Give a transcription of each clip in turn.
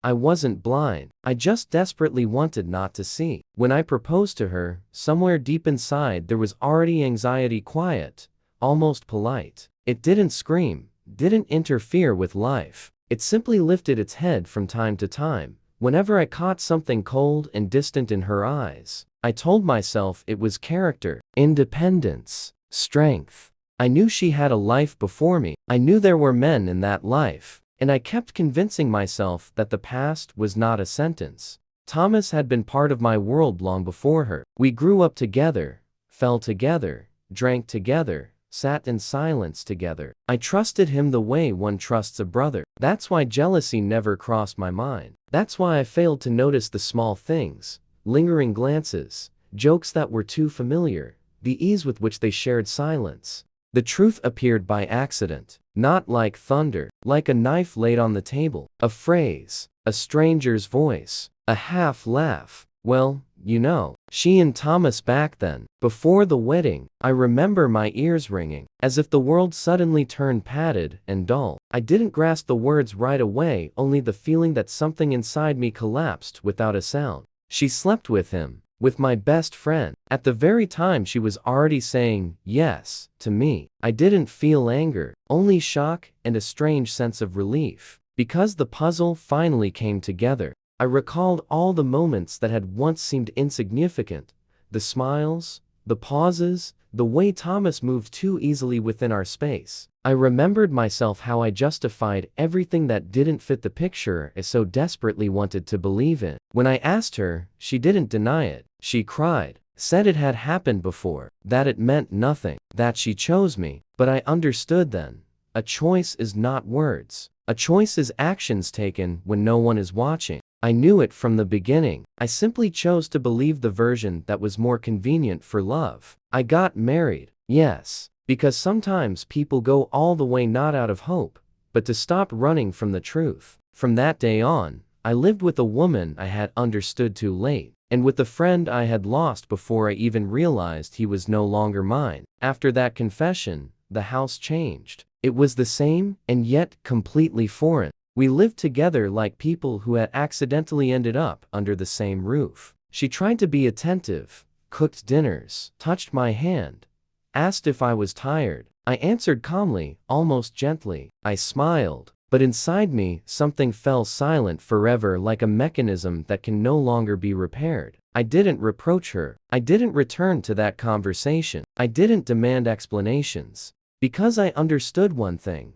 I wasn't blind. I just desperately wanted not to see. When I proposed to her, somewhere deep inside there was already anxiety, quiet, almost polite. It didn't scream, didn't interfere with life. It simply lifted its head from time to time. Whenever I caught something cold and distant in her eyes, I told myself it was character, independence, strength. I knew she had a life before me. I knew there were men in that life. And I kept convincing myself that the past was not a sentence. Thomas had been part of my world long before her. We grew up together, fell together, drank together, sat in silence together. I trusted him the way one trusts a brother. That's why jealousy never crossed my mind. That's why I failed to notice the small things, lingering glances, jokes that were too familiar, the ease with which they shared silence. The truth appeared by accident, not like thunder, like a knife laid on the table, a phrase, a stranger's voice, a half laugh. Well, you know, she and Thomas back then, before the wedding, I remember my ears ringing, as if the world suddenly turned padded and dull. I didn't grasp the words right away, only the feeling that something inside me collapsed without a sound. She slept with him, with my best friend, at the very time she was already saying yes to me. I didn't feel anger, only shock and a strange sense of relief, because the puzzle finally came together. I recalled all the moments that had once seemed insignificant, the smiles, the pauses, the way Thomas moved too easily within our space. I remembered myself how I justified everything that didn't fit the picture I so desperately wanted to believe in. When I asked her, she didn't deny it. She cried, said it had happened before, that it meant nothing, that she chose me. But I understood then. A choice is not words. A choice is actions taken when no one is watching. I knew it from the beginning. I simply chose to believe the version that was more convenient for love. I got married, yes, because sometimes people go all the way not out of hope, but to stop running from the truth. From that day on, I lived with a woman I had understood too late, and with a friend I had lost before I even realized he was no longer mine. After that confession, the house changed. It was the same, and yet completely foreign. We lived together like people who had accidentally ended up under the same roof. She tried to be attentive, cooked dinners, touched my hand, asked if I was tired. I answered calmly, almost gently. I smiled, but inside me, something fell silent forever, like a mechanism that can no longer be repaired. I didn't reproach her. I didn't return to that conversation. I didn't demand explanations, because I understood one thing.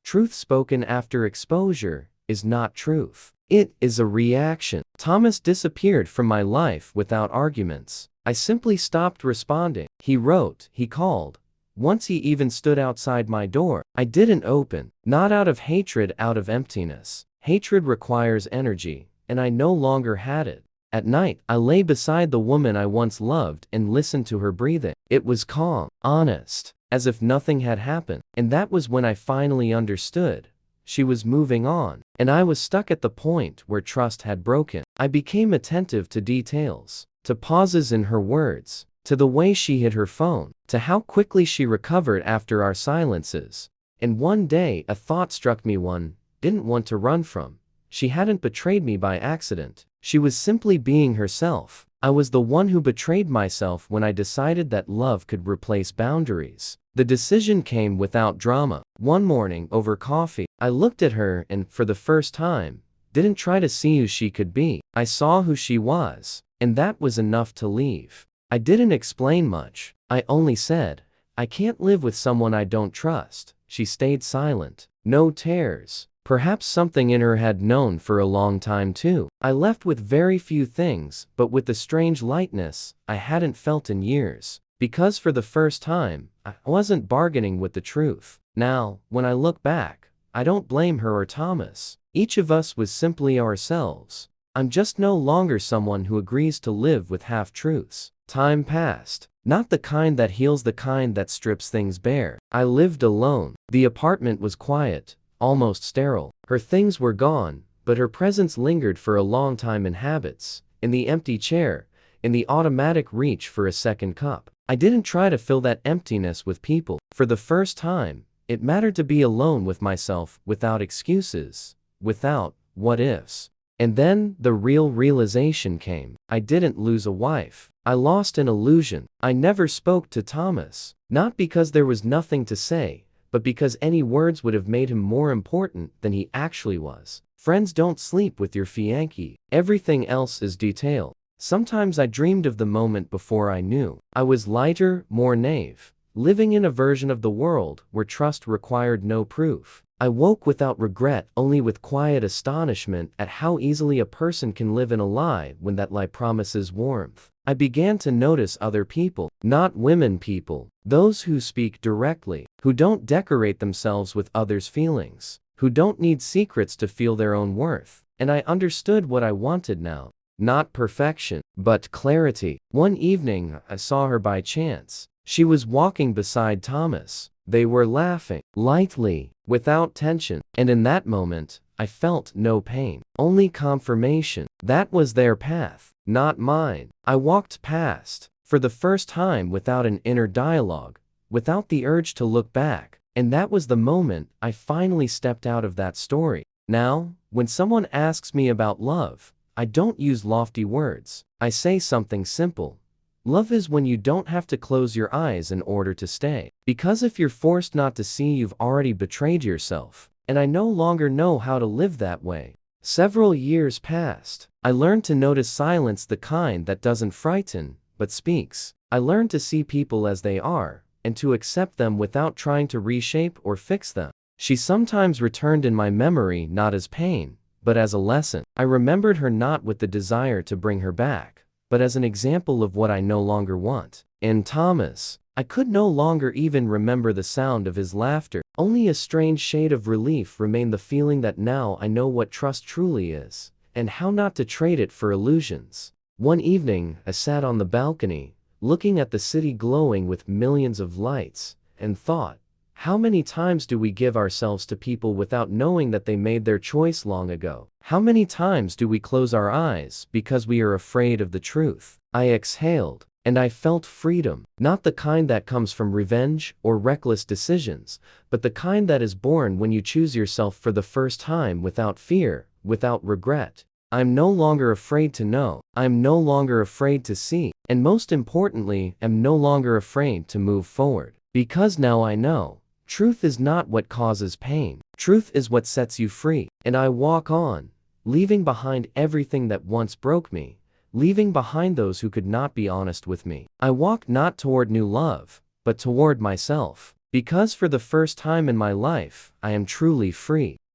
Truth spoken after exposure is not truth. It is a reaction. Thomas disappeared from my life without arguments. I simply stopped responding. He wrote, he called. Once he even stood outside my door. I didn't open. Not out of hatred, out of emptiness. Hatred requires energy, and I no longer had it. At night, I lay beside the woman I once loved and listened to her breathing. It was calm, honest, as if nothing had happened. And that was when I finally understood. She was moving on, and I was stuck at the point where trust had broken. I became attentive to details, to pauses in her words, to the way she hid her phone, to how quickly she recovered after our silences. And one day, a thought struck me one didn't want to run from. She hadn't betrayed me by accident. She was simply being herself. I was the one who betrayed myself when I decided that love could replace boundaries. The decision came without drama. One morning, over coffee, I looked at her and, for the first time, didn't try to see who she could be. I saw who she was, and that was enough to leave. I didn't explain much. I only said, I can't live with someone I don't trust. She stayed silent. No tears. Perhaps something in her had known for a long time too. I left with very few things, but with the strange lightness I hadn't felt in years. Because for the first time, I wasn't bargaining with the truth. Now, when I look back, I don't blame her or Thomas. Each of us was simply ourselves. I'm just no longer someone who agrees to live with half-truths. Time passed. Not the kind that heals, the kind that strips things bare. I lived alone. The apartment was quiet, almost sterile. Her things were gone, but her presence lingered for a long time in habits, in the empty chair, in the automatic reach for a second cup. I didn't try to fill that emptiness with people. For the first time, it mattered to be alone with myself, without excuses, without what ifs. And then, the real realization came. I didn't lose a wife. I lost an illusion. I never spoke to Thomas. Not because there was nothing to say, but because any words would have made him more important than he actually was. Friends don't sleep with your fiancé. Everything else is detail. Sometimes I dreamed of the moment before I knew. I was lighter, more naive, living in a version of the world where trust required no proof. I woke without regret, only with quiet astonishment at how easily a person can live in a lie when that lie promises warmth. I began to notice other people, not women people, those who speak directly, who don't decorate themselves with others' feelings, who don't need secrets to feel their own worth. And I understood what I wanted now. Not perfection, but clarity. One evening, I saw her by chance. She was walking beside Thomas. They were laughing, lightly, without tension, and in that moment, I felt no pain, only confirmation. That was their path, not mine. I walked past, for the first time without an inner dialogue, without the urge to look back, and that was the moment I finally stepped out of that story. Now, when someone asks me about love, I don't use lofty words. I say something simple. Love is when you don't have to close your eyes in order to stay. Because if you're forced not to see, you've already betrayed yourself. And I no longer know how to live that way. Several years passed. I learned to notice silence, the kind that doesn't frighten, but speaks. I learned to see people as they are, and to accept them without trying to reshape or fix them. She sometimes returned in my memory not as pain, but as a lesson. I remembered her not with the desire to bring her back, but as an example of what I no longer want. In Thomas, I could no longer even remember the sound of his laughter. Only a strange shade of relief remained, the feeling that now I know what trust truly is, and how not to trade it for illusions. One evening, I sat on the balcony, looking at the city glowing with millions of lights, and thought, how many times do we give ourselves to people without knowing that they made their choice long ago? How many times do we close our eyes because we are afraid of the truth? I exhaled, and I felt freedom, not the kind that comes from revenge or reckless decisions, but the kind that is born when you choose yourself for the first time without fear, without regret. I'm no longer afraid to know, I'm no longer afraid to see, and most importantly, am no longer afraid to move forward. Because now I know. Truth is not what causes pain. Truth is what sets you free. And I walk on, leaving behind everything that once broke me, leaving behind those who could not be honest with me. I walk not toward new love, but toward myself. Because for the first time in my life, I am truly free.